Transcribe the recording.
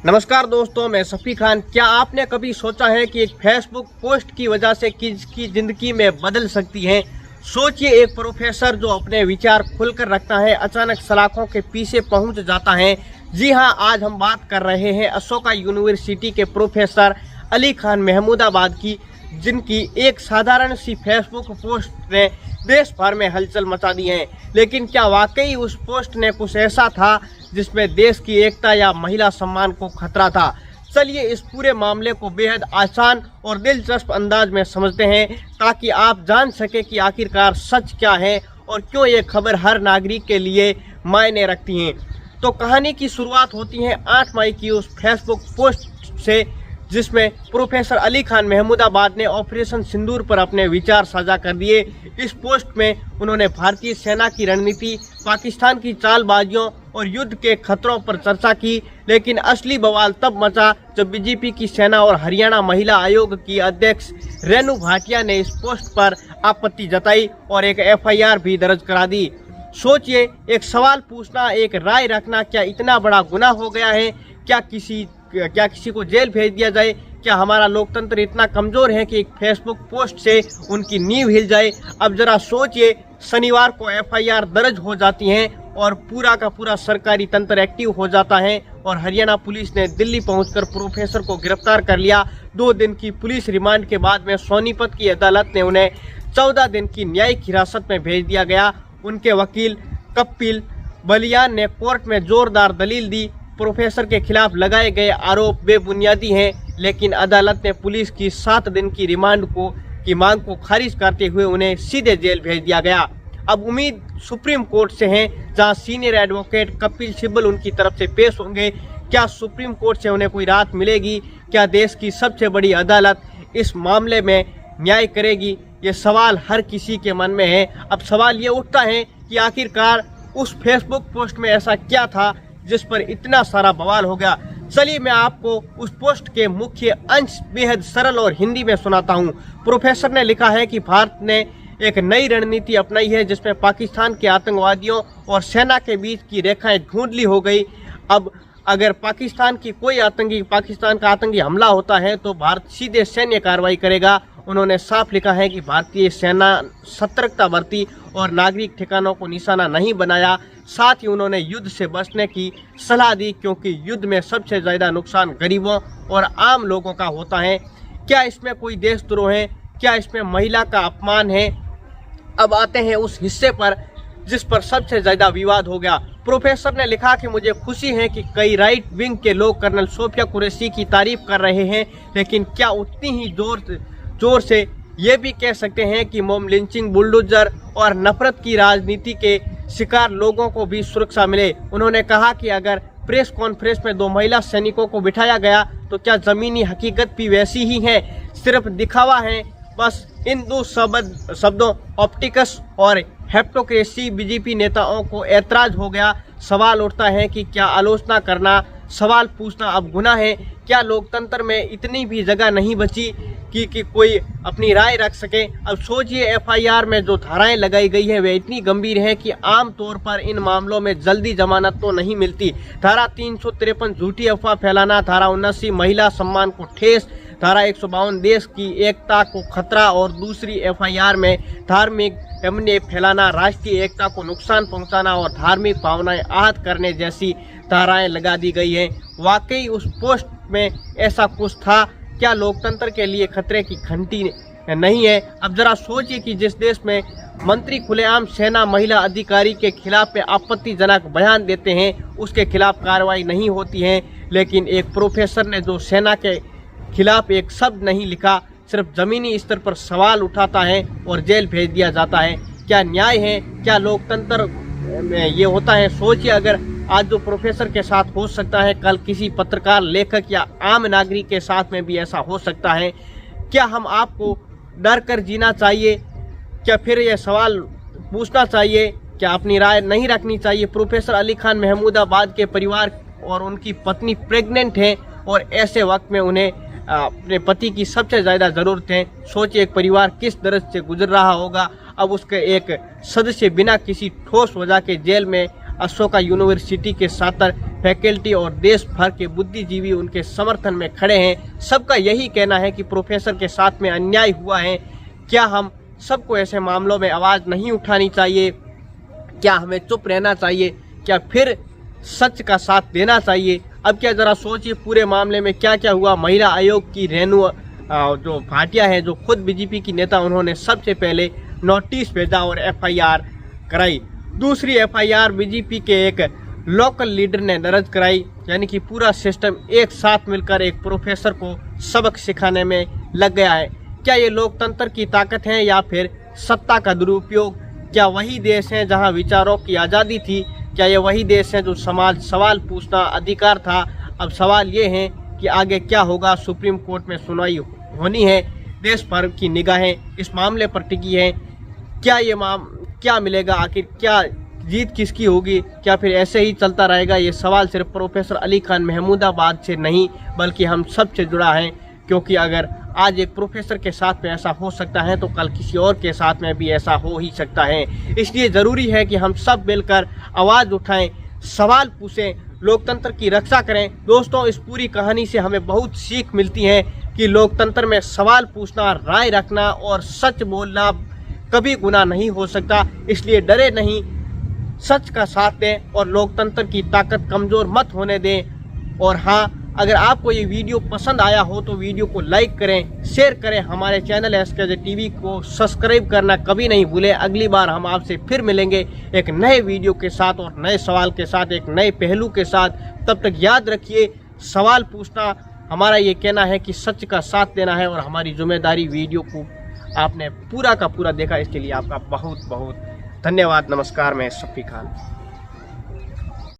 नमस्कार दोस्तों, मैं सफ़ी खान। क्या आपने कभी सोचा है कि एक फेसबुक पोस्ट की वजह से किसकी ज़िंदगी में बदल सकती है? सोचिए, एक प्रोफेसर जो अपने विचार खुलकर रखता है अचानक सलाखों के पीछे पहुंच जाता है। जी हां, आज हम बात कर रहे हैं अशोका यूनिवर्सिटी के प्रोफेसर अली खान महमूदाबाद की, जिनकी एक साधारण सी फेसबुक पोस्ट ने देश भर में हलचल मचा दी है। लेकिन क्या वाकई उस पोस्ट ने कुछ ऐसा था जिसमें देश की एकता या महिला सम्मान को खतरा था? चलिए इस पूरे मामले को बेहद आसान और दिलचस्प अंदाज में समझते हैं, ताकि आप जान सके कि आखिरकार सच क्या है और क्यों ये खबर हर नागरिक के लिए मायने रखती है। तो कहानी की शुरुआत होती है 8 मई की उस फेसबुक पोस्ट से, जिसमें प्रोफेसर अली खान महमूदाबाद ने ऑपरेशन सिंदूर पर अपने विचार साझा कर दिए। इस पोस्ट में उन्होंने भारतीय सेना की रणनीति, पाकिस्तान की चालबाजियों और युद्ध के खतरों पर चर्चा की। लेकिन असली बवाल तब मचा जब बीजेपी की सेना और हरियाणा महिला आयोग की अध्यक्ष रेणु भाटिया ने इस पोस्ट पर आपत्ति जताई और एक एफआईआर भी दर्ज करा दी। सोचिए, एक सवाल पूछना, एक राय रखना, क्या इतना बड़ा गुनाह हो गया है? क्या किसी को जेल भेज दिया जाए? क्या हमारा लोकतंत्र इतना कमजोर है कि एक फेसबुक पोस्ट से उनकी नींव हिल जाए? अब जरा सोचिए, शनिवार को एफआईआर दर्ज हो जाती है और पूरा का पूरा सरकारी तंत्र एक्टिव हो जाता है और हरियाणा पुलिस ने दिल्ली पहुंचकर प्रोफेसर को गिरफ्तार कर लिया। 2 दिन की पुलिस रिमांड के बाद में सोनीपत की अदालत ने उन्हें 14 दिन की न्यायिक हिरासत में भेज दिया गया। उनके वकील कपिल बलियान ने कोर्ट में जोरदार दलील दी। प्रोफेसर के खिलाफ लगाए गए आरोप बेबुनियादी हैं, लेकिन अदालत ने पुलिस की 7 दिन की रिमांड की मांग को खारिज करते हुए उन्हें सीधे जेल भेज दिया गया। अब उम्मीद सुप्रीम कोर्ट से है, जहां सीनियर एडवोकेट कपिल सिब्बल उनकी तरफ से पेश होंगे। क्या सुप्रीम कोर्ट से उन्हें कोई राहत मिलेगी? क्या देश की सबसे बड़ी अदालत इस मामले में न्याय करेगी? ये सवाल हर किसी के मन में है। अब सवाल ये उठता है कि आखिरकार उस फेसबुक पोस्ट में ऐसा क्या था जिस पर इतना सारा बवाल हो गया। चलिए मैं आपको उस पोस्ट के मुख्य अंश बेहद सरल और हिंदी में सुनाता हूँ। प्रोफेसर ने लिखा है कि भारत ने एक नई रणनीति अपनाई है, जिसमें पाकिस्तान के आतंकवादियों और सेना के बीच की रेखाएं धुंधली हो गई। अब अगर पाकिस्तान का आतंकी हमला होता है तो भारत सीधे सैन्य कार्रवाई करेगा। उन्होंने साफ लिखा है कि भारतीय सेना सतर्कता बरती और नागरिक ठिकानों को निशाना नहीं बनाया। साथ ही उन्होंने युद्ध से बचने की सलाह दी, क्योंकि युद्ध में सबसे ज़्यादा नुकसान गरीबों और आम लोगों का होता है। क्या इसमें कोई देशद्रोह है? क्या इसमें महिला का अपमान है? अब आते हैं उस हिस्से पर जिस पर सबसे ज़्यादा विवाद हो गया। प्रोफेसर ने लिखा कि मुझे खुशी है कि कई राइट विंग के लोग कर्नल सोफिया कुरैशी की तारीफ कर रहे हैं, लेकिन क्या उतनी ही जोर से ये भी कह सकते हैं कि मॉब लिंचिंग, बुलडोजर और नफरत की राजनीति के शिकार लोगों को भी सुरक्षा मिले? उन्होंने कहा कि अगर प्रेस कॉन्फ्रेंस में 2 महिला सैनिकों को बिठाया गया तो क्या जमीनी हकीकत भी वैसी ही है? सिर्फ दिखावा है बस? इन 2 शब्दों ऑप्टिक्स और हेप्टोक्रेसी बीजेपी नेताओं को ऐतराज हो गया। सवाल उठता है कि क्या आलोचना करना, सवाल पूछना अब गुनाह है? क्या लोकतंत्र में इतनी भी जगह नहीं बची कि कोई अपनी राय रख सके? अब सोचिए, एफआईआर में जो धाराएं लगाई गई है वे इतनी गंभीर है कि आम तौर पर इन मामलों में जल्दी जमानत तो नहीं मिलती। धारा 353 झूठी अफवाह फैलाना, धारा 79 महिला सम्मान को ठेस, धारा 152 देश की एकता को खतरा और दूसरी एफआईआर में धार्मिक एमने फैलाना, राष्ट्रीय एकता को नुकसान पहुंचाना और धार्मिक भावनाएं आहत करने जैसी धाराएं लगा दी गई हैं। वाकई उस पोस्ट में ऐसा कुछ था? क्या लोकतंत्र के लिए खतरे की घंटी नहीं है? अब जरा सोचिए कि जिस देश में मंत्री खुलेआम सेना महिला अधिकारी के खिलाफ में आपत्तिजनक बयान देते हैं, उसके खिलाफ कार्रवाई नहीं होती है। लेकिन एक प्रोफेसर ने जो सेना के खिलाफ एक शब्द नहीं लिखा, सिर्फ जमीनी स्तर पर सवाल उठाता है और जेल भेज दिया जाता है। क्या न्याय है? क्या लोकतंत्र में ये होता है? सोचिए, अगर आज जो प्रोफेसर के साथ हो सकता है, कल किसी पत्रकार, लेखक या आम नागरिक के साथ में भी ऐसा हो सकता है। क्या हम आपको डर कर जीना चाहिए? क्या फिर ये सवाल पूछना चाहिए? क्या अपनी राय नहीं रखनी चाहिए? प्रोफेसर अली खान महमूदाबाद के परिवार और उनकी पत्नी प्रेग्नेंट हैं और ऐसे वक्त में उन्हें अपने पति की सबसे ज़्यादा ज़रूरत है। सोचिए, एक परिवार किस दर्द से गुजर रहा होगा। अब उसके एक सदस्य बिना किसी ठोस वजह के जेल में अशोका यूनिवर्सिटी के छात्र फैकल्टी और देश भर के बुद्धिजीवी उनके समर्थन में खड़े हैं। सबका यही कहना है कि प्रोफेसर के साथ में अन्याय हुआ है। क्या हम सबको ऐसे मामलों में आवाज़ नहीं उठानी चाहिए? क्या हमें चुप रहना चाहिए? क्या फिर सच का साथ देना चाहिए? अब क्या जरा सोचिए पूरे मामले में क्या क्या हुआ। महिला आयोग की रेणु जो भाटिया है, जो खुद बीजेपी की नेता, उन्होंने सबसे पहले नोटिस भेजा और एफआईआर कराई। दूसरी एफआईआर बीजेपी के एक लोकल लीडर ने दर्ज कराई। यानी कि पूरा सिस्टम एक साथ मिलकर एक प्रोफेसर को सबक सिखाने में लग गया है। क्या ये लोकतंत्र की ताकत है या फिर सत्ता का दुरुपयोग? क्या वही देश है जहां विचारों की आज़ादी थी? क्या ये वही देश है जो सवाल पूछना अधिकार था? अब सवाल ये है कि आगे क्या होगा। सुप्रीम कोर्ट में सुनवाई होनी है। देश भर की निगाहें इस मामले पर टिकी हैं। क्या मिलेगा? आखिर क्या जीत किसकी होगी? क्या फिर ऐसे ही चलता रहेगा? ये सवाल सिर्फ प्रोफेसर अली खान महमूदाबाद से नहीं बल्कि हम सब से जुड़ा है। क्योंकि अगर आज एक प्रोफेसर के साथ में ऐसा हो सकता है तो कल किसी और के साथ में भी ऐसा हो ही सकता है। इसलिए ज़रूरी है कि हम सब मिलकर आवाज़ उठाएं, सवाल पूछें, लोकतंत्र की रक्षा करें। दोस्तों, इस पूरी कहानी से हमें बहुत सीख मिलती है कि लोकतंत्र में सवाल पूछना, राय रखना और सच बोलना कभी गुनाह नहीं हो सकता। इसलिए डरे नहीं, सच का साथ दें और लोकतंत्र की ताकत कमज़ोर मत होने दें। और हाँ, अगर आपको ये वीडियो पसंद आया हो तो वीडियो को लाइक करें, शेयर करें। हमारे चैनल SKJ TV को सब्सक्राइब करना कभी नहीं भूलें। अगली बार हम आपसे फिर मिलेंगे एक नए वीडियो के साथ और नए सवाल के साथ, एक नए पहलू के साथ। तब तक याद रखिए, सवाल पूछना हमारा ये कहना है कि सच का साथ देना है और हमारी जिम्मेदारी। वीडियो को आपने पूरा का पूरा देखा, इसके लिए आपका बहुत बहुत धन्यवाद। नमस्कार, मैं शफी खान।